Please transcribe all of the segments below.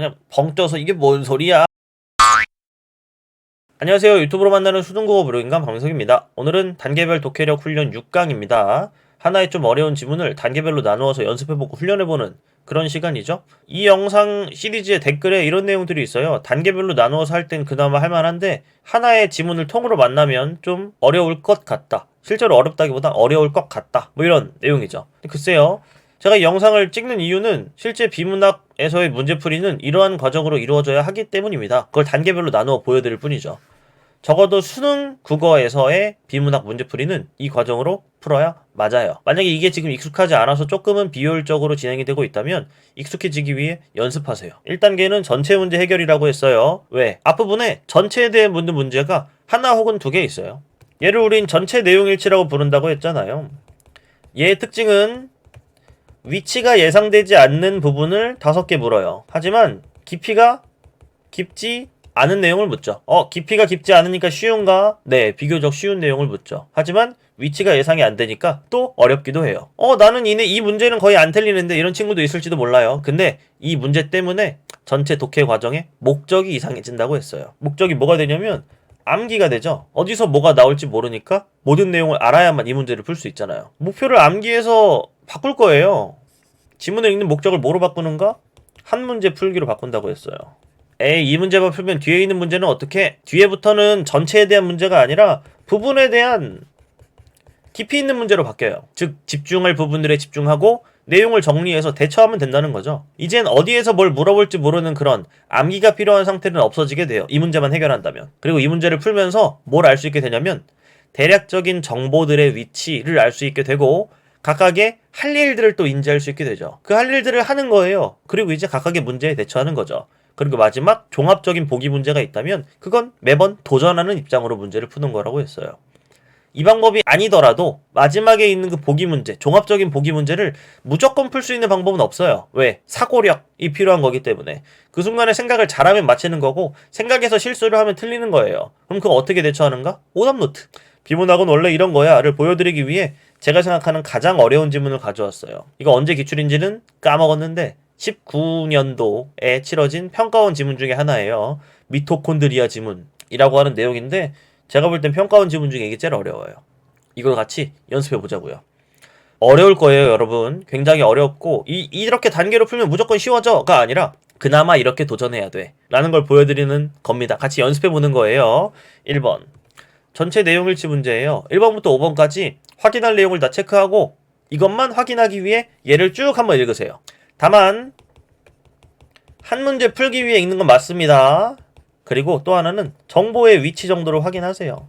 그냥 벙 떠서 이게 뭔 소리야? 안녕하세요. 유튜브로 만나는 수능국어 브로인감 방석입니다. 오늘은 단계별 독해력 훈련 6강입니다. 하나의 좀 어려운 지문을 단계별로 나누어서 연습해보고 훈련해보는 그런 시간이죠. 이 영상 시리즈의 댓글에 이런 내용들이 있어요. 단계별로 나누어서 할 땐 그나마 할만한데 하나의 지문을 통으로 만나면 좀 어려울 것 같다. 실제로 어렵다기보다 어려울 것 같다. 뭐 이런 내용이죠. 글쎄요. 제가 이 영상을 찍는 이유는 실제 비문학에서의 문제풀이는 이러한 과정으로 이루어져야 하기 때문입니다. 그걸 단계별로 나누어 보여드릴 뿐이죠. 적어도 수능 국어에서의 비문학 문제풀이는 이 과정으로 풀어야 맞아요. 만약에 이게 지금 익숙하지 않아서 조금은 비효율적으로 진행이 되고 있다면 익숙해지기 위해 연습하세요. 1단계는 전체 문제 해결이라고 했어요. 왜? 앞부분에 전체에 대해 묻는 문제가 하나 혹은 두 개 있어요. 얘를 우린 전체 내용일치라고 부른다고 했잖아요. 얘의 특징은 위치가 예상되지 않는 부분을 5개 물어요. 하지만 깊이가 깊지 않은 내용을 묻죠. 깊이가 깊지 않으니까 쉬운가? 네, 비교적 쉬운 내용을 묻죠. 하지만 위치가 예상이 안 되니까 또 어렵기도 해요. 나는 이 문제는 거의 안 틀리는데 이런 친구도 있을지도 몰라요. 근데 이 문제 때문에 전체 독해 과정에 목적이 이상해진다고 했어요. 목적이 뭐가 되냐면 암기가 되죠. 어디서 뭐가 나올지 모르니까 모든 내용을 알아야만 이 문제를 풀 수 있잖아요. 목표를 암기해서 바꿀 거예요. 지문에 있는 목적을 뭐로 바꾸는가? 한 문제 풀기로 바꾼다고 했어요. 이 문제만 풀면 뒤에 있는 문제는 어떻게? 뒤에부터는 전체에 대한 문제가 아니라 부분에 대한 깊이 있는 문제로 바뀌어요. 즉 집중할 부분들에 집중하고 내용을 정리해서 대처하면 된다는 거죠. 이젠 어디에서 뭘 물어볼지 모르는 그런 암기가 필요한 상태는 없어지게 돼요. 이 문제만 해결한다면. 그리고 이 문제를 풀면서 뭘 알 수 있게 되냐면 대략적인 정보들의 위치를 알 수 있게 되고 각각의 할 일들을 또 인지할 수 있게 되죠. 그 할 일들을 하는 거예요. 그리고 이제 각각의 문제에 대처하는 거죠. 그리고 마지막 종합적인 보기 문제가 있다면 그건 매번 도전하는 입장으로 문제를 푸는 거라고 했어요. 이 방법이 아니더라도 마지막에 있는 그 보기 문제, 종합적인 보기 문제를 무조건 풀 수 있는 방법은 없어요. 왜? 사고력이 필요한 거기 때문에. 그 순간에 생각을 잘하면 맞히는 거고 생각에서 실수를 하면 틀리는 거예요. 그럼 그거 어떻게 대처하는가? 오답노트. 비문학은 원래 이런 거야를 보여드리기 위해 제가 생각하는 가장 어려운 지문을 가져왔어요. 이거 언제 기출인지는 까먹었는데 19년도에 치러진 평가원 지문 중에 하나예요. 미토콘드리아 지문이라고 하는 내용인데 제가 볼 땐 평가원 지문 중에 이게 제일 어려워요. 이걸 같이 연습해 보자고요. 어려울 거예요, 여러분. 굉장히 어렵고 이렇게 단계로 풀면 무조건 쉬워져가 아니라 그나마 이렇게 도전해야 돼 라는 걸 보여드리는 겁니다. 같이 연습해 보는 거예요. 1번 전체 내용일치 문제예요. 1번부터 5번까지 확인할 내용을 다 체크하고 이것만 확인하기 위해 얘를 쭉 한번 읽으세요. 다만 한 문제 풀기 위해 읽는 건 맞습니다. 그리고 또 하나는 정보의 위치 정도를 확인하세요.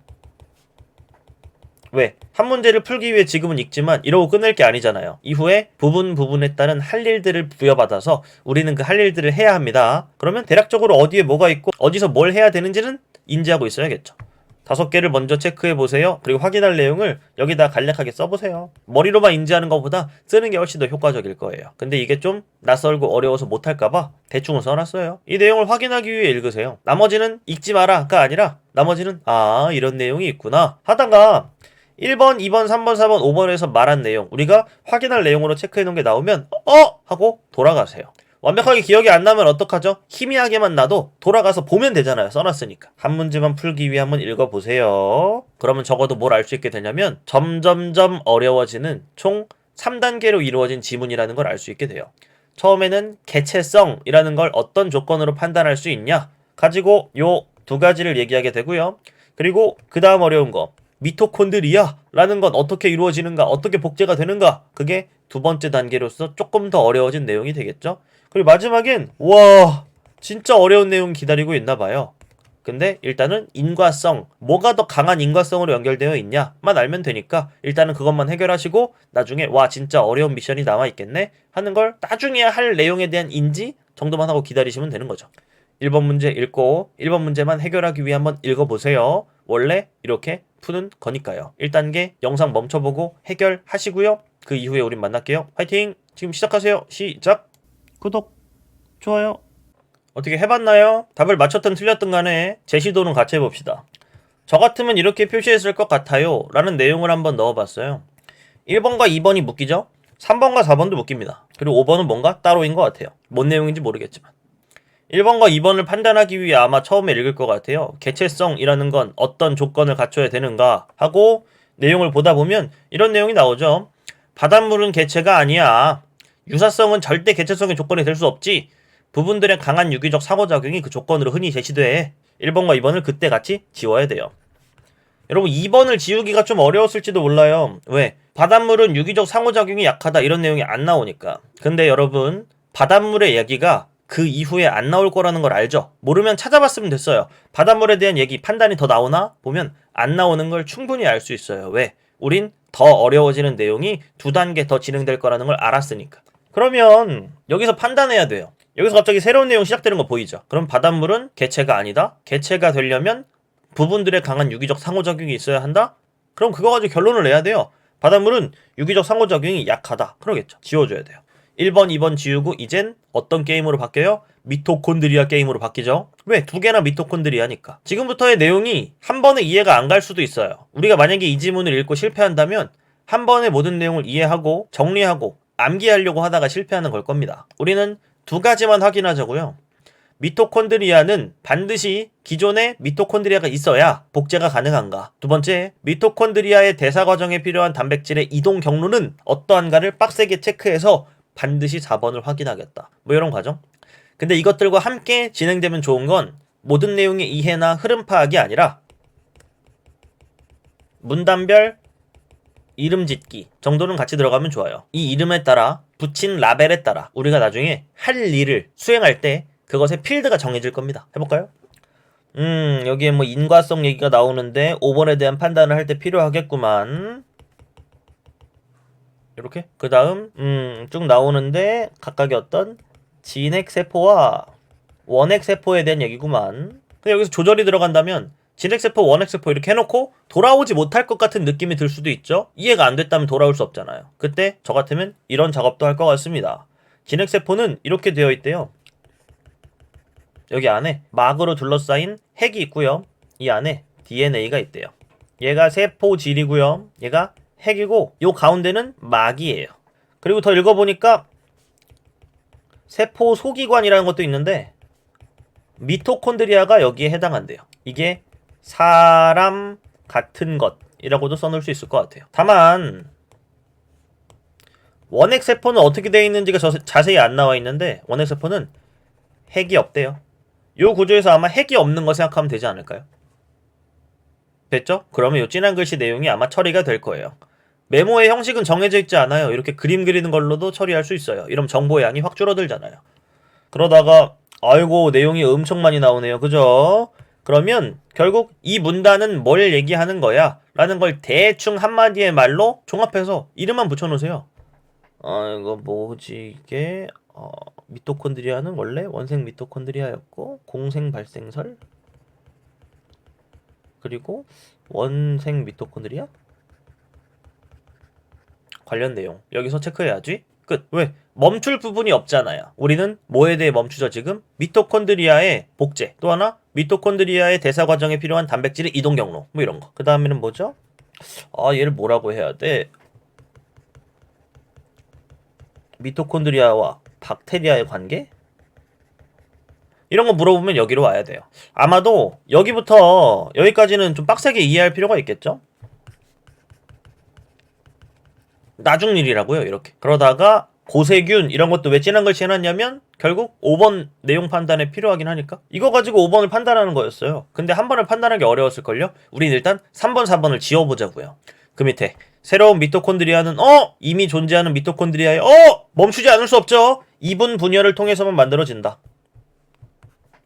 왜? 한 문제를 풀기 위해 지금은 읽지만 이러고 끝낼 게 아니잖아요. 이후에 부분에 따른 할 일들을 부여받아서 우리는 그 할 일들을 해야 합니다. 그러면 대략적으로 어디에 뭐가 있고 어디서 뭘 해야 되는지는 인지하고 있어야겠죠. 5개를 먼저 체크해보세요. 그리고 확인할 내용을 여기다 간략하게 써보세요. 머리로만 인지하는 것보다 쓰는 게 훨씬 더 효과적일 거예요. 근데 이게 좀 낯설고 어려워서 못할까봐 대충 써놨어요. 이 내용을 확인하기 위해 읽으세요. 나머지는 읽지 마라가 아니라 나머지는 이런 내용이 있구나 하다가 1번, 2번, 3번, 4번, 5번에서 말한 내용 우리가 확인할 내용으로 체크해놓은 게 나오면 하고 돌아가세요. 완벽하게 기억이 안 나면 어떡하죠? 희미하게만 나도 돌아가서 보면 되잖아요. 써놨으니까. 한 문제만 풀기 위해 한번 읽어보세요. 그러면 적어도 뭘 알 수 있게 되냐면 점점점 어려워지는 총 3단계로 이루어진 지문이라는 걸 알 수 있게 돼요. 처음에는 개체성이라는 걸 어떤 조건으로 판단할 수 있냐 가지고 요 2가지를 얘기하게 되고요. 그리고 그 다음 어려운 거 미토콘드리아라는 건 어떻게 이루어지는가 어떻게 복제가 되는가 그게 2번째 단계로서 조금 더 어려워진 내용이 되겠죠. 그리고 마지막엔 와 진짜 어려운 내용 기다리고 있나봐요. 근데 일단은 인과성 뭐가 더 강한 인과성으로 연결되어 있냐만 알면 되니까 일단은 그것만 해결하시고 나중에 와 진짜 어려운 미션이 남아있겠네 하는 걸 나중에 할 내용에 대한 인지 정도만 하고 기다리시면 되는 거죠. 1번 문제 읽고 1번 문제만 해결하기 위해 한번 읽어보세요. 원래 이렇게 푸는 거니까요. 1단계 영상 멈춰보고 해결하시고요. 그 이후에 우린 만날게요. 화이팅! 지금 시작하세요. 시작! 구독, 좋아요. 어떻게 해봤나요? 답을 맞췄든 틀렸든 간에 제 시도는 같이 해봅시다. 저 같으면 이렇게 표시했을 것 같아요 라는 내용을 한번 넣어봤어요. 1번과 2번이 묶이죠? 3번과 4번도 묶입니다. 그리고 5번은 뭔가 따로인 것 같아요. 뭔 내용인지 모르겠지만 1번과 2번을 판단하기 위해 아마 처음에 읽을 것 같아요. 개체성이라는 건 어떤 조건을 갖춰야 되는가 하고 내용을 보다 보면 이런 내용이 나오죠. 바닷물은 개체가 아니야. 유사성은 절대 개체성의 조건이 될 수 없지. 부분들의 강한 유기적 상호작용이 그 조건으로 흔히 제시돼. 1번과 2번을 그때 같이 지워야 돼요. 여러분 2번을 지우기가 좀 어려웠을지도 몰라요. 왜? 바닷물은 유기적 상호작용이 약하다 이런 내용이 안 나오니까. 근데 여러분 바닷물의 얘기가 그 이후에 안 나올 거라는 걸 알죠? 모르면 찾아봤으면 됐어요. 바닷물에 대한 얘기 판단이 더 나오나? 보면 안 나오는 걸 충분히 알 수 있어요. 왜? 우린 더 어려워지는 내용이 2단계 더 진행될 거라는 걸 알았으니까. 그러면 여기서 판단해야 돼요. 여기서 갑자기 새로운 내용 시작되는 거 보이죠? 그럼 바닷물은 개체가 아니다? 개체가 되려면 부분들의 강한 유기적 상호작용이 있어야 한다? 그럼 그거 가지고 결론을 내야 돼요. 바닷물은 유기적 상호작용이 약하다. 그러겠죠. 지워줘야 돼요. 1번, 2번 지우고 이젠 어떤 게임으로 바뀌어요? 미토콘드리아 게임으로 바뀌죠. 왜? 2개나 미토콘드리아니까. 지금부터의 내용이 한 번에 이해가 안 갈 수도 있어요. 우리가 만약에 이 지문을 읽고 실패한다면 한 번에 모든 내용을 이해하고 정리하고 암기하려고 하다가 실패하는 걸 겁니다. 우리는 2가지만 확인하자고요. 미토콘드리아는 반드시 기존에 미토콘드리아가 있어야 복제가 가능한가. 2번째, 미토콘드리아의 대사 과정에 필요한 단백질의 이동 경로는 어떠한가를 빡세게 체크해서 반드시 4번을 확인하겠다. 뭐 이런 과정. 근데 이것들과 함께 진행되면 좋은 건 모든 내용의 이해나 흐름 파악이 아니라 문단별 이름 짓기 정도는 같이 들어가면 좋아요. 이 이름에 따라 붙인 라벨에 따라 우리가 나중에 할 일을 수행할 때 그것의 필드가 정해질 겁니다. 해볼까요? 여기에 뭐 인과성 얘기가 나오는데 5번에 대한 판단을 할 때 필요하겠구만. 이렇게 그 다음 쭉 나오는데 각각의 어떤 진핵세포와 원핵세포에 대한 얘기구만. 근데 여기서 조절이 들어간다면 진핵세포, 원핵세포 이렇게 해놓고 돌아오지 못할 것 같은 느낌이 들 수도 있죠. 이해가 안 됐다면 돌아올 수 없잖아요. 그때 저 같으면 이런 작업도 할 것 같습니다. 진핵세포는 이렇게 되어 있대요. 여기 안에 막으로 둘러싸인 핵이 있고요. 이 안에 DNA가 있대요. 얘가 세포질이고요. 얘가 핵이고 요 가운데는 막이에요. 그리고 더 읽어보니까 세포 소기관이라는 것도 있는데 미토콘드리아가 여기에 해당한대요. 이게 사람 같은 것이라고도 써놓을 수 있을 것 같아요. 다만 원핵세포는 어떻게 되어 있는지가 자세히 안 나와 있는데 원핵세포는 핵이 없대요. 요 구조에서 아마 핵이 없는 거 생각하면 되지 않을까요? 됐죠? 그러면 요 진한 글씨 내용이 아마 처리가 될 거예요. 메모의 형식은 정해져 있지 않아요. 이렇게 그림 그리는 걸로도 처리할 수 있어요. 이러면 정보 양이 확 줄어들잖아요. 그러다가 아이고 내용이 엄청 많이 나오네요. 그죠? 그러면 결국 이 문단은 뭘 얘기하는 거야? 라는 걸 대충 한마디의 말로 종합해서 이름만 붙여놓으세요. 이거 뭐지 이게 미토콘드리아는 원래 원생 미토콘드리아였고 공생 발생설 그리고 원생 미토콘드리아 관련 내용 여기서 체크해야지. 끝. 왜? 멈출 부분이 없잖아요. 우리는 뭐에 대해 멈추죠 지금? 미토콘드리아의 복제 또 하나 미토콘드리아의 대사 과정에 필요한 단백질의 이동 경로 뭐 이런 거. 그 다음에는 뭐죠? 얘를 뭐라고 해야 돼? 미토콘드리아와 박테리아의 관계? 이런 거 물어보면 여기로 와야 돼요. 아마도 여기부터 여기까지는 좀 빡세게 이해할 필요가 있겠죠? 나중 일이라고요 이렇게. 그러다가 고세균 이런 것도 왜 진한 글씨 해놨냐면 결국 5번 내용 판단에 필요하긴 하니까 이거 가지고 5번을 판단하는 거였어요. 근데 한 번을 판단하기 어려웠을걸요? 우린 일단 3번 4번을 지워보자고요. 그 밑에 새로운 미토콘드리아는 이미 존재하는 미토콘드리아에 멈추지 않을 수 없죠. 이분 분열을 통해서만 만들어진다.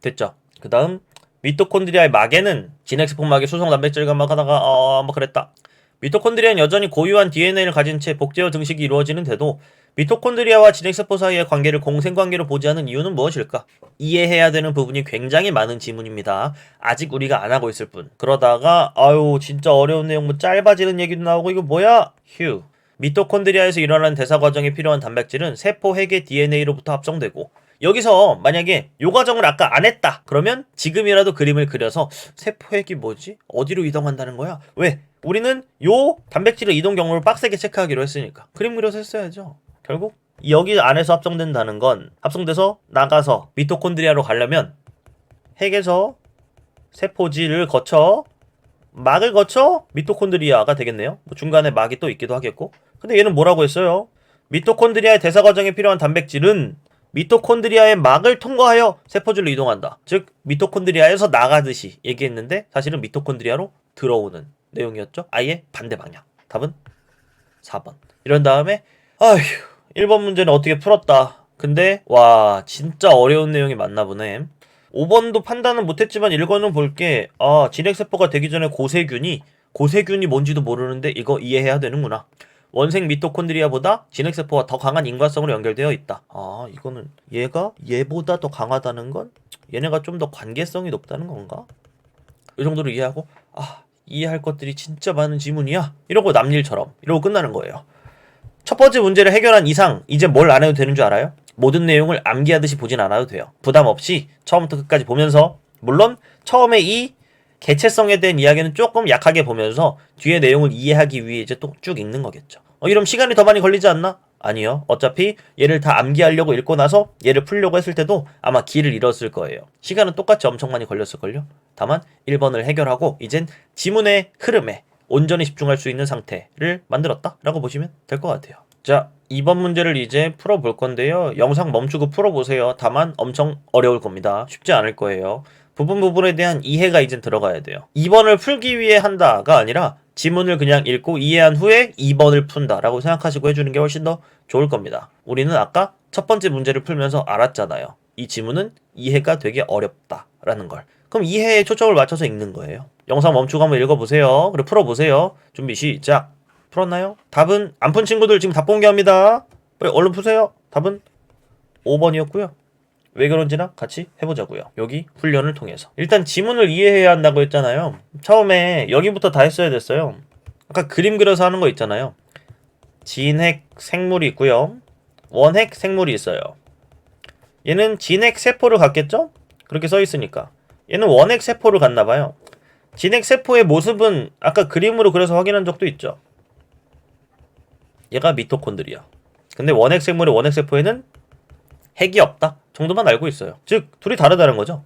됐죠? 그 다음 미토콘드리아의 막에는 진핵세포막의 수성 단백질과 막 하다가 뭐 그랬다. 미토콘드리아는 여전히 고유한 DNA를 가진 채 복제와 증식이 이루어지는데도 미토콘드리아와 진핵세포 사이의 관계를 공생관계로 보지 않은 이유는 무엇일까? 이해해야 되는 부분이 굉장히 많은 지문입니다. 아직 우리가 안 하고 있을 뿐. 그러다가 진짜 어려운 내용 뭐 짧아지는 얘기도 나오고 이거 뭐야? 휴. 미토콘드리아에서 일어나는 대사 과정에 필요한 단백질은 세포 핵의 DNA로부터 합성되고 여기서 만약에 요 과정을 아까 안 했다 그러면 지금이라도 그림을 그려서 세포 핵이 뭐지? 어디로 이동한다는 거야? 왜? 우리는 요 단백질의 이동 경로를 빡세게 체크하기로 했으니까 그림 그려서 했어야죠. 결국 여기 안에서 합성된다는 건 합성돼서 나가서 미토콘드리아로 가려면 핵에서 세포질을 거쳐 막을 거쳐 미토콘드리아가 되겠네요. 뭐 중간에 막이 또 있기도 하겠고. 근데 얘는 뭐라고 했어요? 미토콘드리아의 대사 과정에 필요한 단백질은 미토콘드리아의 막을 통과하여 세포질로 이동한다. 즉 미토콘드리아에서 나가듯이 얘기했는데 사실은 미토콘드리아로 들어오는 내용이었죠. 아예 반대 방향. 답은 4번. 이런 다음에 아휴 1번 문제는 어떻게 풀었다. 근데 와 진짜 어려운 내용이 맞나 보네. 5번도 판단은 못했지만 읽어는 볼게. 아 진핵세포가 되기 전에 고세균이 뭔지도 모르는데 이거 이해해야 되는구나. 원생 미토콘드리아보다 진핵세포와 더 강한 인과성으로 연결되어 있다. 아 이거는 얘가 얘보다 더 강하다는 건 얘네가 좀 더 관계성이 높다는 건가? 이 정도로 이해하고 아 이해할 것들이 진짜 많은 지문이야 이러고 남일처럼 이러고 끝나는 거예요. 첫 번째 문제를 해결한 이상 이제 뭘 안 해도 되는 줄 알아요? 모든 내용을 암기하듯이 보진 않아도 돼요. 부담 없이 처음부터 끝까지 보면서 물론 처음에 이 개체성에 대한 이야기는 조금 약하게 보면서 뒤에 내용을 이해하기 위해 이제 또 쭉 읽는 거겠죠. 이러면 시간이 더 많이 걸리지 않나? 아니요. 어차피 얘를 다 암기하려고 읽고 나서 얘를 풀려고 했을 때도 아마 길을 잃었을 거예요. 시간은 똑같이 엄청 많이 걸렸을걸요? 다만 1번을 해결하고 이젠 지문의 흐름에 온전히 집중할 수 있는 상태를 만들었다 라고 보시면 될 것 같아요. 자 2번 문제를 이제 풀어볼 건데요. 영상 멈추고 풀어보세요. 다만 엄청 어려울 겁니다. 쉽지 않을 거예요. 부분에 대한 이해가 이젠 들어가야 돼요. 2번을 풀기 위해 한다가 아니라 지문을 그냥 읽고 이해한 후에 2번을 푼다 라고 생각하시고 해주는 게 훨씬 더 좋을 겁니다. 우리는 아까 첫 번째 문제를 풀면서 알았잖아요. 이 지문은 이해가 되게 어렵다 라는 걸. 그럼 이해에 초점을 맞춰서 읽는 거예요. 영상 멈추고 한번 읽어보세요. 그리고 풀어보세요. 준비 시작. 풀었나요? 답은 안 푼 친구들 지금 답 공개합니다. 빨리 얼른 푸세요. 답은 5번이었고요. 왜 그런지나 같이 해보자고요. 여기 훈련을 통해서. 일단 지문을 이해해야 한다고 했잖아요. 처음에 여기부터 다 했어야 됐어요. 아까 그림 그려서 하는 거 있잖아요. 진핵 생물이 있고요. 원핵 생물이 있어요. 얘는 진핵 세포를 갖겠죠? 그렇게 써 있으니까. 얘는 원핵 세포를 갖나봐요. 진핵 세포의 모습은 아까 그림으로 그려서 확인한 적도 있죠. 얘가 미토콘드리아. 근데 원핵 생물의 원핵 세포에는 핵이 없다 정도만 알고 있어요. 즉 둘이 다르다는 거죠.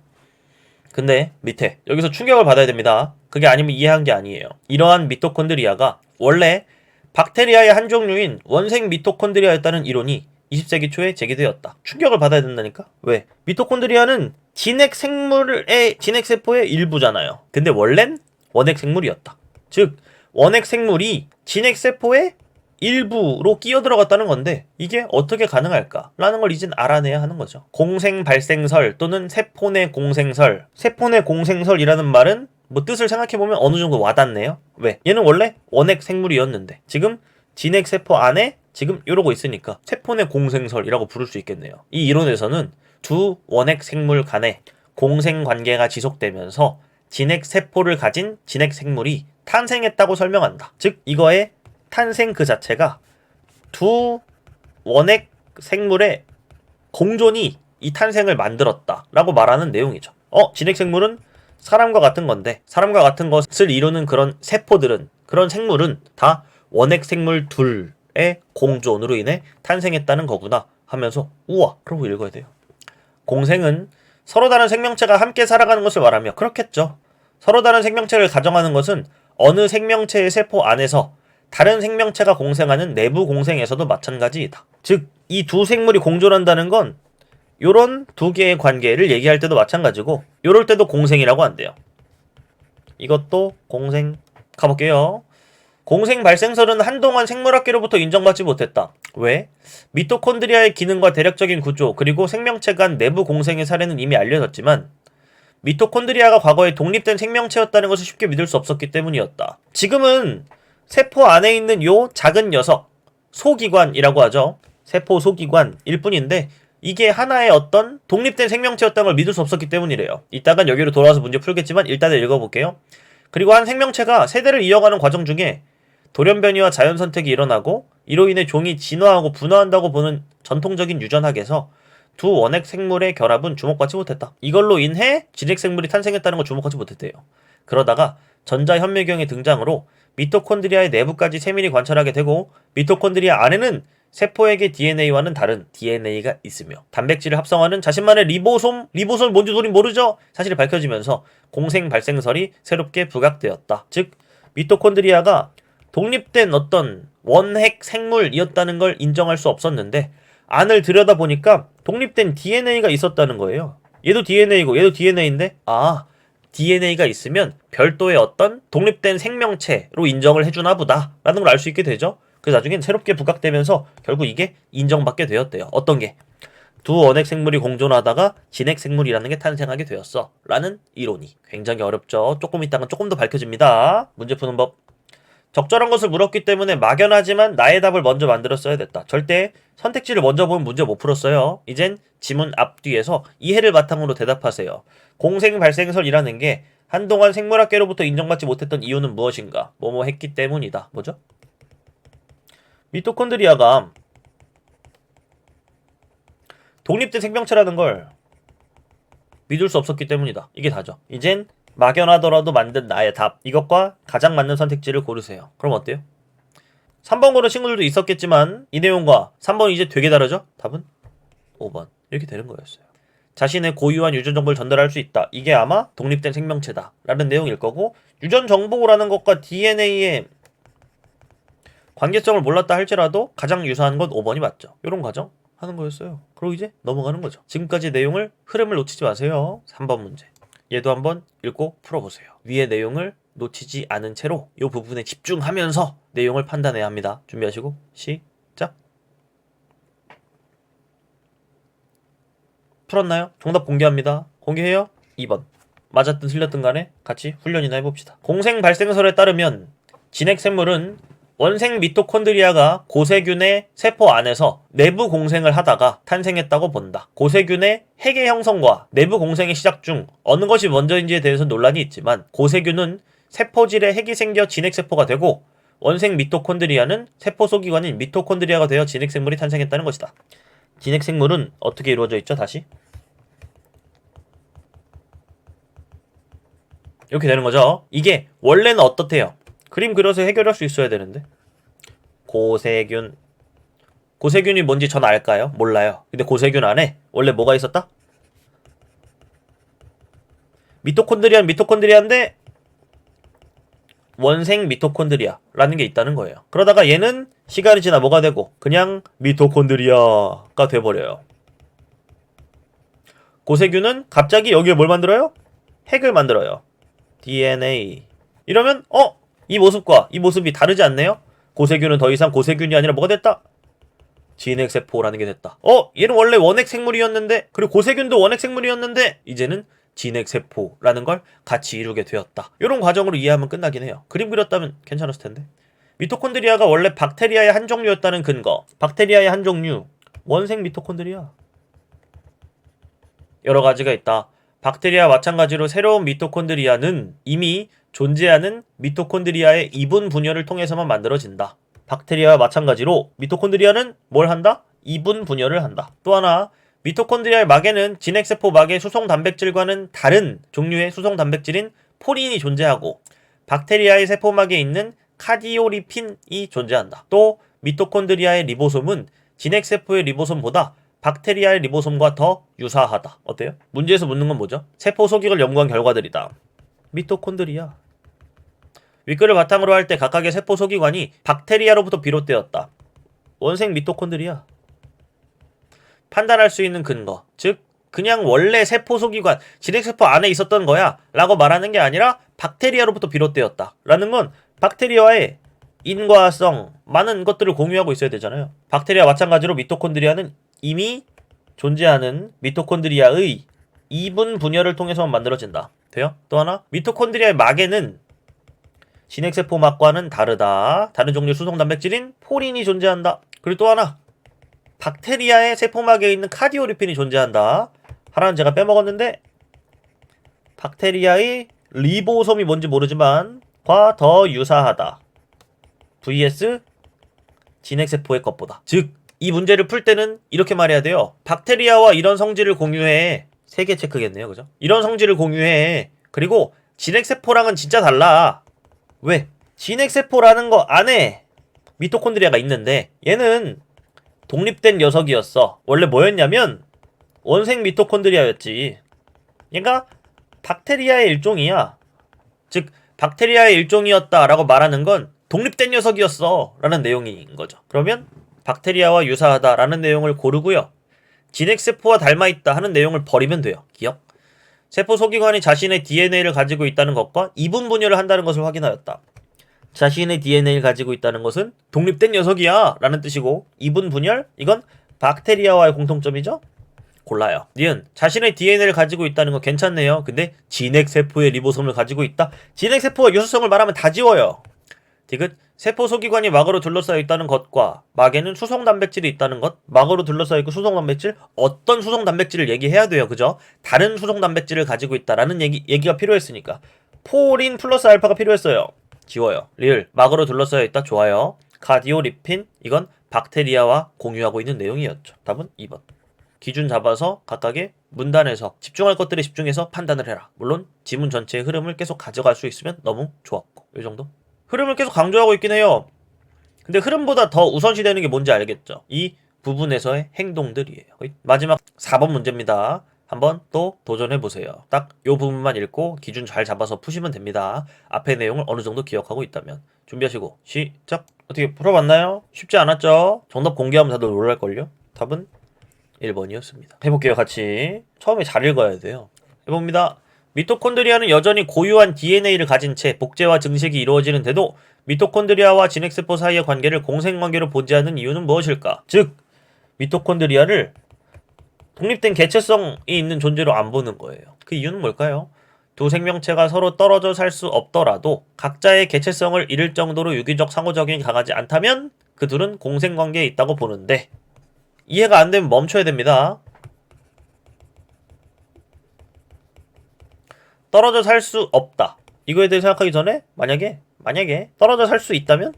근데 밑에 여기서 충격을 받아야 됩니다. 그게 아니면 이해한 게 아니에요. 이러한 미토콘드리아가 원래 박테리아의 한 종류인 원생 미토콘드리아였다는 이론이 20세기 초에 제기되었다. 충격을 받아야 된다니까? 왜? 미토콘드리아는 진핵 생물의 진핵 세포의 일부잖아요. 근데 원래는 원핵 생물이었다. 즉 원핵 생물이 진핵 세포의 일부로 끼어 들어갔다는 건데 이게 어떻게 가능할까? 라는 걸 이젠 알아내야 하는 거죠. 공생 발생설 또는 세포 내 공생설. 세포 내 공생설이라는 말은 뭐 뜻을 생각해보면 어느 정도 와닿네요. 왜? 얘는 원래 원핵 생물이었는데 지금 진핵 세포 안에 지금 이러고 있으니까 세포 내 공생설이라고 부를 수 있겠네요. 이 이론에서는 두 원핵 생물 간의 공생 관계가 지속되면서 진핵 세포를 가진 진핵 생물이 탄생했다고 설명한다. 즉 이거의 탄생 그 자체가 두 원핵 생물의 공존이 이 탄생을 만들었다 라고 말하는 내용이죠. 진핵 생물은 사람과 같은 건데 사람과 같은 것을 이루는 그런 세포들은 그런 생물은 다 원핵 생물 둘의 공존으로 인해 탄생했다는 거구나 하면서 우와 그러고 읽어야 돼요. 공생은 서로 다른 생명체가 함께 살아가는 것을 말하며 그렇겠죠. 서로 다른 생명체를 가정하는 것은 어느 생명체의 세포 안에서 다른 생명체가 공생하는 내부 공생에서도 마찬가지이다. 즉, 이 두 생물이 공존한다는 건 요런 두 개의 관계를 얘기할 때도 마찬가지고 요럴 때도 공생이라고 한대요. 이것도 공생 가볼게요. 공생 발생설은 한동안 생물학계로부터 인정받지 못했다. 왜? 미토콘드리아의 기능과 대략적인 구조 그리고 생명체 간 내부 공생의 사례는 이미 알려졌지만 미토콘드리아가 과거에 독립된 생명체였다는 것을 쉽게 믿을 수 없었기 때문이었다. 지금은 세포 안에 있는 요 작은 녀석 소기관이라고 하죠. 세포 소기관일 뿐인데 이게 하나의 어떤 독립된 생명체였다는 걸 믿을 수 없었기 때문이래요. 이따간 여기로 돌아와서 문제 풀겠지만 일단은 읽어볼게요. 그리고 한 생명체가 세대를 이어가는 과정 중에 돌연변이와 자연선택이 일어나고 이로 인해 종이 진화하고 분화한다고 보는 전통적인 유전학에서 두 원핵 생물의 결합은 주목받지 못했다. 이걸로 인해 진핵 생물이 탄생했다는 걸 주목하지 못했대요. 그러다가 전자현미경의 등장으로 미토콘드리아의 내부까지 세밀히 관찰하게 되고 미토콘드리아 안에는 세포에게 DNA와는 다른 DNA가 있으며 단백질을 합성하는 자신만의 리보솜 뭔지 우린 모르죠? 사실이 밝혀지면서 공생 발생설이 새롭게 부각되었다. 즉 미토콘드리아가 독립된 어떤 원핵 생물이었다는 걸 인정할 수 없었는데 안을 들여다보니까 독립된 DNA가 있었다는 거예요. 얘도 DNA고 얘도 DNA인데 DNA가 있으면 별도의 어떤 독립된 생명체로 인정을 해주나 보다 라는 걸 알 수 있게 되죠. 그래서 나중엔 새롭게 부각되면서 결국 이게 인정받게 되었대요. 어떤 게? 두 원핵 생물이 공존하다가 진핵 생물이라는 게 탄생하게 되었어 라는 이론이. 굉장히 어렵죠. 조금 있다가 조금 더 밝혀집니다. 문제 푸는 법. 적절한 것을 물었기 때문에 막연하지만 나의 답을 먼저 만들었어야 됐다. 절대 선택지를 먼저 보면 문제 못 풀었어요. 이젠 지문 앞뒤에서 이해를 바탕으로 대답하세요. 공생 발생설이라는 게 한동안 생물학계로부터 인정받지 못했던 이유는 무엇인가? 뭐뭐 했기 때문이다. 뭐죠? 미토콘드리아가 독립된 생명체라는 걸 믿을 수 없었기 때문이다. 이게 다죠. 이젠 막연하더라도 만든 나의 답, 이것과 가장 맞는 선택지를 고르세요. 그럼 어때요? 3번 고른 친구들도 있었겠지만 이 내용과 3번이 이제 되게 다르죠? 답은 5번. 이렇게 되는 거였어요. 자신의 고유한 유전 정보를 전달할 수 있다. 이게 아마 독립된 생명체다 라는 내용일 거고, 유전 정보라는 것과 DNA의 관계성을 몰랐다 할지라도 가장 유사한 건 5번이 맞죠. 이런 과정 하는 거였어요. 그리고 이제 넘어가는 거죠. 지금까지 내용을 흐름을 놓치지 마세요. 3번 문제. 얘도 한번 읽고 풀어보세요. 위의 내용을 놓치지 않은 채로 이 부분에 집중하면서 내용을 판단해야 합니다. 준비하시고 시작. 풀었나요? 정답 공개합니다. 공개해요. 2번. 맞았든 틀렸든 간에 같이 훈련이나 해봅시다. 공생 발생설에 따르면 진핵생물은 원생 미토콘드리아가 고세균의 세포 안에서 내부 공생을 하다가 탄생했다고 본다. 고세균의 핵의 형성과 내부 공생의 시작 중 어느 것이 먼저인지에 대해서 논란이 있지만 고세균은 세포질에 핵이 생겨 진핵세포가 되고 원생 미토콘드리아는 세포 소기관인 미토콘드리아가 되어 진핵생물이 탄생했다는 것이다. 진핵생물은 어떻게 이루어져 있죠? 다시 이렇게 되는 거죠. 이게 원래는 어떻대요? 그림 그려서 해결할 수 있어야 되는데. 고세균이 뭔지 전 알까요? 몰라요. 근데 고세균 안에 원래 뭐가 있었다? 미토콘드리아인데 원생 미토콘드리아라는 게 있다는 거예요. 그러다가 얘는 시간이 지나 뭐가 되고 그냥 미토콘드리아가 돼버려요. 고세균은 갑자기 여기에 뭘 만들어요? 핵을 만들어요. DNA. 이러면 이 모습과 이 모습이 다르지 않네요? 고세균은 더 이상 고세균이 아니라 뭐가 됐다? 진핵세포라는 게 됐다. 얘는 원래 원핵생물이었는데, 그리고 고세균도 원핵생물이었는데 이제는 진핵세포라는 걸 같이 이루게 되었다. 이런 과정으로 이해하면 끝나긴 해요. 그림 그렸다면 괜찮았을 텐데. 미토콘드리아가 원래 박테리아의 한 종류였다는 근거. 박테리아의 한 종류. 원생 미토콘드리아. 여러 가지가 있다. 박테리아와 마찬가지로 새로운 미토콘드리아는 이미 존재하는 미토콘드리아의 이분 분열을 통해서만 만들어진다. 박테리아와 마찬가지로 미토콘드리아는 뭘 한다? 이분 분열을 한다. 또 하나, 미토콘드리아의 막에는 진핵세포 막의 수송 단백질과는 다른 종류의 수송 단백질인 포린이 존재하고 박테리아의 세포막에 있는 카디오리핀이 존재한다. 또 미토콘드리아의 리보솜은 진핵세포의 리보솜보다 박테리아의 리보솜과 더 유사하다. 어때요? 문제에서 묻는 건 뭐죠? 세포 소기를 연구한 결과들이다. 미토콘드리아. 윗글을 바탕으로 할 때 각각의 세포 소기관이 박테리아로부터 비롯되었다. 원생 미토콘드리아. 판단할 수 있는 근거. 즉 그냥 원래 세포 소기관, 진핵세포 안에 있었던 거야 라고 말하는 게 아니라 박테리아로부터 비롯되었다 라는 건 박테리아와의 인과성, 많은 것들을 공유하고 있어야 되잖아요. 박테리아와 마찬가지로 미토콘드리아는 이미 존재하는 미토콘드리아의 이분 분열을 통해서만 만들어진다. 돼요? 또 하나, 미토콘드리아의 막에는 진핵세포막과는 다르다. 다른 종류의 수송 단백질인 포린이 존재한다. 그리고 또 하나, 박테리아의 세포막에 있는 카디오리핀이 존재한다. 하나는 제가 빼먹었는데 박테리아의 리보솜이 뭔지 모르지만 과 더 유사하다. vs 진핵세포의 것보다. 즉 이 문제를 풀 때는 이렇게 말해야 돼요. 박테리아와 이런 성질을 공유해. 3개 체크겠네요. 그죠? 이런 성질을 공유해. 그리고 진핵세포랑은 진짜 달라. 왜? 진핵세포라는 거 안에 미토콘드리아가 있는데 얘는 독립된 녀석이었어. 원래 뭐였냐면 원생 미토콘드리아였지. 얘가 박테리아의 일종이야. 즉 박테리아의 일종이었다라고 말하는 건 독립된 녀석이었어 라는 내용인 거죠. 그러면 박테리아와 유사하다라는 내용을 고르고요. 진핵세포와 닮아있다 하는 내용을 버리면 돼요. 기억? 세포 소기관이 자신의 DNA를 가지고 있다는 것과 이분 분열을 한다는 것을 확인하였다. 자신의 DNA를 가지고 있다는 것은 독립된 녀석이야 라는 뜻이고, 이분 분열? 이건 박테리아와의 공통점이죠? 골라요. 니은 자신의 DNA를 가지고 있다는 거 괜찮네요. 근데 진핵세포의 리보솜을 가지고 있다? 진핵세포가 유수성을 말하면 다 지워요. 디귿 세포 소기관이 막으로 둘러싸여 있다는 것과 막에는 수성단백질이 있다는 것. 막으로 둘러싸여 있고 수성단백질, 어떤 수성단백질을 얘기해야 돼요. 그죠? 다른 수성단백질을 가지고 있다라는 얘기가 필요했으니까 폴린 플러스 알파가 필요했어요. 지워요. 리을 막으로 둘러싸여 있다. 좋아요. 카디오리핀, 이건 박테리아와 공유하고 있는 내용이었죠. 답은 2번. 기준 잡아서 각각의 문단에서 집중할 것들에 집중해서 판단을 해라. 물론 지문 전체의 흐름을 계속 가져갈 수 있으면 너무 좋았고, 이 정도? 흐름을 계속 강조하고 있긴 해요. 근데 흐름보다 더 우선시되는 게 뭔지 알겠죠? 이 부분에서의 행동들이에요. 마지막 4번 문제입니다. 한번 또 도전해보세요. 딱 이 부분만 읽고 기준 잘 잡아서 푸시면 됩니다. 앞의 내용을 어느 정도 기억하고 있다면. 준비하시고 시작! 어떻게 풀어봤나요? 쉽지 않았죠? 정답 공개하면 다들 놀랄걸요? 답은 1번이었습니다. 해볼게요, 같이. 처음에 잘 읽어야 돼요. 해봅니다. 미토콘드리아는 여전히 고유한 DNA를 가진 채 복제와 증식이 이루어지는데도 미토콘드리아와 진핵세포 사이의 관계를 공생관계로 보지 않는 이유는 무엇일까? 즉, 미토콘드리아를 독립된 개체성이 있는 존재로 안 보는 거예요. 그 이유는 뭘까요? 두 생명체가 서로 떨어져 살 수 없더라도 각자의 개체성을 잃을 정도로 유기적 상호작용이 강하지 않다면 그 둘은 공생관계에 있다고 보는데, 이해가 안 되면 멈춰야 됩니다. 떨어져 살 수 없다. 이거에 대해 생각하기 전에 만약에 떨어져 살 수 있다면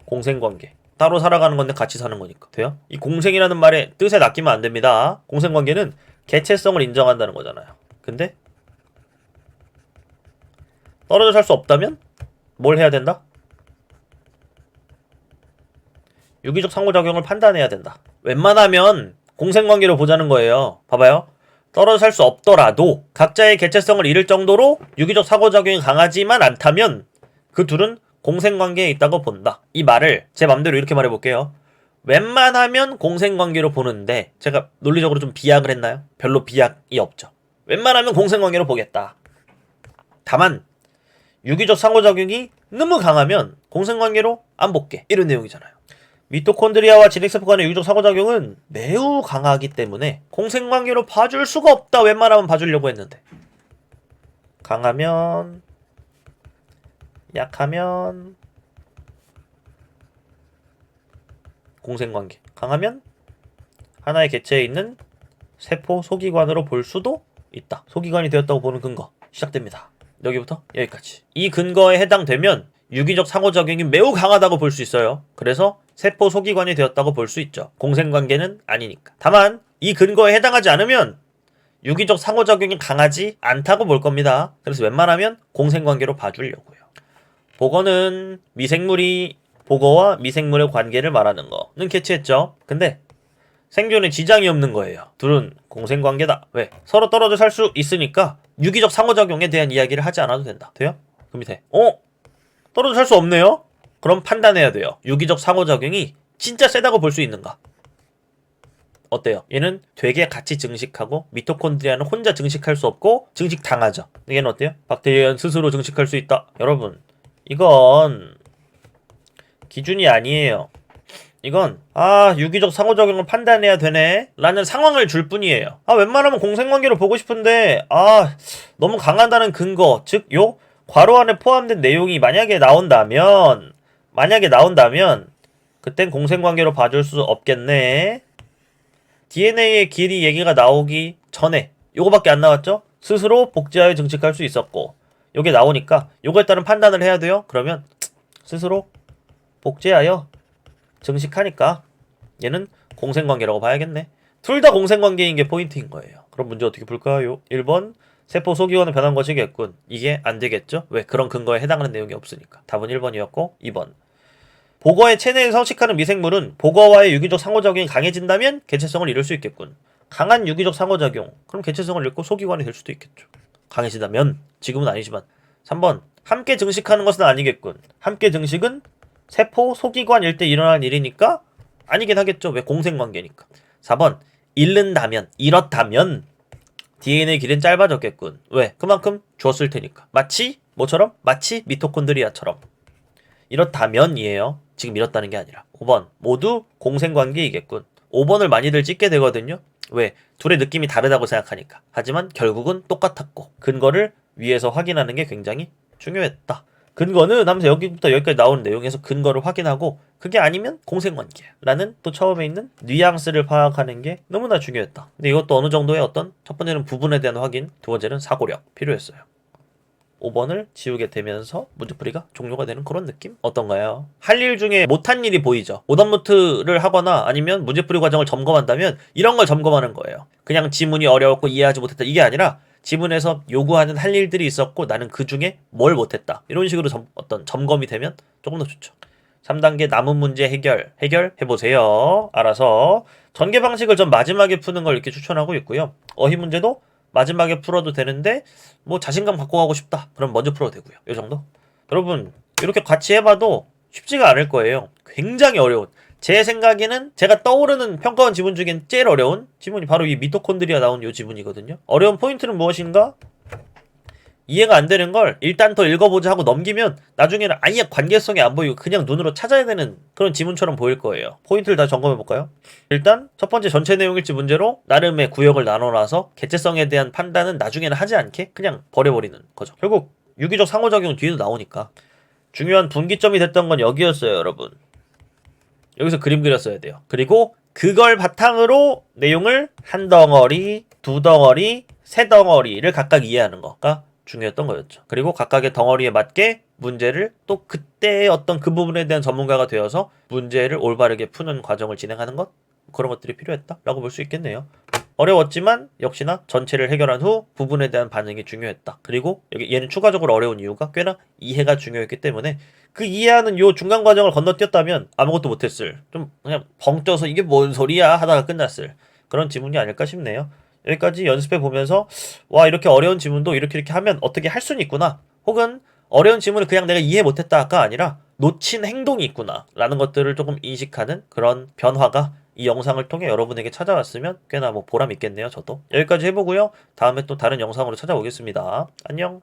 공생관계. 따로 살아가는 건데 같이 사는 거니까. 돼요? 이 공생이라는 말의 뜻에 낚이면 안 됩니다. 공생관계는 개체성을 인정한다는 거잖아요. 근데 떨어져 살 수 없다면 뭘 해야 된다? 유기적 상호작용을 판단해야 된다. 웬만하면 공생관계로 보자는 거예요. 봐봐요. 떨어져 살 수 없더라도 각자의 개체성을 잃을 정도로 유기적 상호작용이 강하지만 않다면 그 둘은 공생관계에 있다고 본다. 이 말을 제 맘대로 이렇게 말해볼게요. 웬만하면 공생관계로 보는데, 제가 논리적으로 좀 비약을 했나요? 별로 비약이 없죠. 웬만하면 공생관계로 보겠다. 다만 유기적 상호작용이 너무 강하면 공생관계로 안 볼게. 이런 내용이잖아요. 미토콘드리아와 진핵세포 간의 유기적 상호작용은 매우 강하기 때문에 공생관계로 봐줄 수가 없다. 웬만하면 봐주려고 했는데, 강하면, 약하면 공생관계, 강하면 하나의 개체에 있는 세포 소기관으로 볼 수도 있다. 소기관이 되었다고 보는 근거 시작됩니다. 여기부터 여기까지. 이 근거에 해당되면 유기적 상호작용이 매우 강하다고 볼 수 있어요. 그래서 세포 소기관이 되었다고 볼 수 있죠. 공생관계는 아니니까. 다만 이 근거에 해당하지 않으면 유기적 상호작용이 강하지 않다고 볼 겁니다. 그래서 웬만하면 공생관계로 봐주려고요. 복어는 미생물이 복어와 미생물의 관계를 말하는 거는 캐치했죠. 근데 생존에 지장이 없는 거예요. 둘은 공생관계다. 왜? 서로 떨어져 살 수 있으니까 유기적 상호작용에 대한 이야기를 하지 않아도 된다. 돼요? 그 밑에 떨어져 살 수 없네요? 그럼 판단해야 돼요. 유기적 상호작용이 진짜 세다고 볼 수 있는가? 어때요? 얘는 되게 같이 증식하고 미토콘드리아는 혼자 증식할 수 없고 증식당하죠. 얘는 어때요? 박테리아는 스스로 증식할 수 있다. 여러분, 이건 기준이 아니에요. 이건 유기적 상호작용을 판단해야 되네 라는 상황을 줄 뿐이에요. 웬만하면 공생관계로 보고 싶은데 너무 강하다는 근거, 즉 요 괄호 안에 포함된 내용이 만약에 나온다면 그땐 공생관계로 봐줄 수 없겠네. DNA의 길이 얘기가 나오기 전에 요거밖에 안 나왔죠? 스스로 복제하여 증식할 수 있었고, 요게 나오니까 요거에 따른 판단을 해야 돼요. 그러면 스스로 복제하여 증식하니까 얘는 공생관계라고 봐야겠네. 둘 다 공생관계인 게 포인트인 거예요. 그럼 문제 어떻게 풀까요? 1번 세포 소기관을 변한 것이겠군. 이게 안 되겠죠? 왜? 그런 근거에 해당하는 내용이 없으니까. 답은 1번이었고, 2번 보거의 체내에 서식하는 미생물은 보거와의 유기적 상호작용이 강해진다면 개체성을 잃을 수 있겠군. 강한 유기적 상호작용. 그럼 개체성을 잃고 소기관이 될 수도 있겠죠. 강해지다면. 지금은 아니지만. 3번. 함께 증식하는 것은 아니겠군. 함께 증식은 세포, 소기관일 때 일어날 일이니까 아니긴 하겠죠. 왜? 공생관계니까. 4번. 잃었다면 DNA 길은 짧아졌겠군. 왜? 그만큼 주었을 테니까. 마치 뭐처럼? 마치 미토콘드리아처럼. 이렇다면이에요. 지금 이렇다는 게 아니라. 5번. 모두 공생관계이겠군. 5번을 많이들 찍게 되거든요. 왜? 둘의 느낌이 다르다고 생각하니까. 하지만 결국은 똑같았고 근거를 위에서 확인하는 게 굉장히 중요했다. 근거는 하면서 여기부터 여기까지 나오는 내용에서 근거를 확인하고 그게 아니면 공생관계라는 또 처음에 있는 뉘앙스를 파악하는 게 너무나 중요했다. 근데 이것도 어느 정도의 어떤 첫 번째는 부분에 대한 확인, 두 번째는 사고력 필요했어요. 5번을 지우게 되면서 문제풀이가 종료가 되는 그런 느낌? 어떤가요? 할 일 중에 못한 일이 보이죠? 오답노트를 하거나 아니면 문제풀이 과정을 점검한다면 이런 걸 점검하는 거예요. 그냥 지문이 어려웠고 이해하지 못했다 이게 아니라 지문에서 요구하는 할 일들이 있었고 나는 그 중에 뭘 못했다. 이런 식으로 어떤 점검이 되면 조금 더 좋죠. 3단계 남은 문제 해결해보세요. 알아서 전개 방식을 전 마지막에 푸는 걸 이렇게 추천하고 있고요. 어휘 문제도 마지막에 풀어도 되는데 뭐 자신감 갖고 가고 싶다. 그럼 먼저 풀어도 되고요. 이 정도? 여러분 이렇게 같이 해봐도 쉽지가 않을 거예요. 굉장히 어려운. 제 생각에는 제가 떠오르는 평가원 지문 중엔 제일 어려운 지문이 바로 이 미토콘드리아 나온 이 지문이거든요. 어려운 포인트는 무엇인가? 이해가 안 되는 걸 일단 더 읽어보자 하고 넘기면 나중에는 아예 관계성이 안 보이고 그냥 눈으로 찾아야 되는 그런 지문처럼 보일 거예요. 포인트를 다 점검해볼까요? 일단 첫 번째 전체 내용일지 문제로 나름의 구역을 나눠놔서 개체성에 대한 판단은 나중에는 하지 않게 그냥 버려버리는 거죠. 결국 유기적 상호작용 뒤에도 나오니까 중요한 분기점이 됐던 건 여기였어요, 여러분. 여기서 그림 그렸어야 돼요. 그리고 그걸 바탕으로 내용을 한 덩어리, 두 덩어리, 세 덩어리를 각각 이해하는 거가 중요했던 거였죠. 그리고 각각의 덩어리에 맞게 문제를 또 그때의 어떤 그 부분에 대한 전문가가 되어서 문제를 올바르게 푸는 과정을 진행하는 것? 그런 것들이 필요했다라고 볼 수 있겠네요. 어려웠지만 역시나 전체를 해결한 후 부분에 대한 반응이 중요했다. 그리고 여기 얘는 추가적으로 어려운 이유가 꽤나 이해가 중요했기 때문에 그 이해하는 요 중간 과정을 건너뛰었다면 아무것도 못했을, 좀 그냥 벙 떠서 이게 뭔 소리야 하다가 끝났을 그런 지문이 아닐까 싶네요. 여기까지 연습해 보면서 와 이렇게 어려운 지문도 이렇게 하면 어떻게 할 수는 있구나, 혹은 어려운 지문을 그냥 내가 이해 못했다가 아니라 놓친 행동이 있구나 라는 것들을 조금 인식하는 그런 변화가 이 영상을 통해 여러분에게 찾아왔으면 꽤나 뭐 보람 있겠네요. 저도 여기까지 해보고요. 다음에 또 다른 영상으로 찾아오겠습니다. 안녕.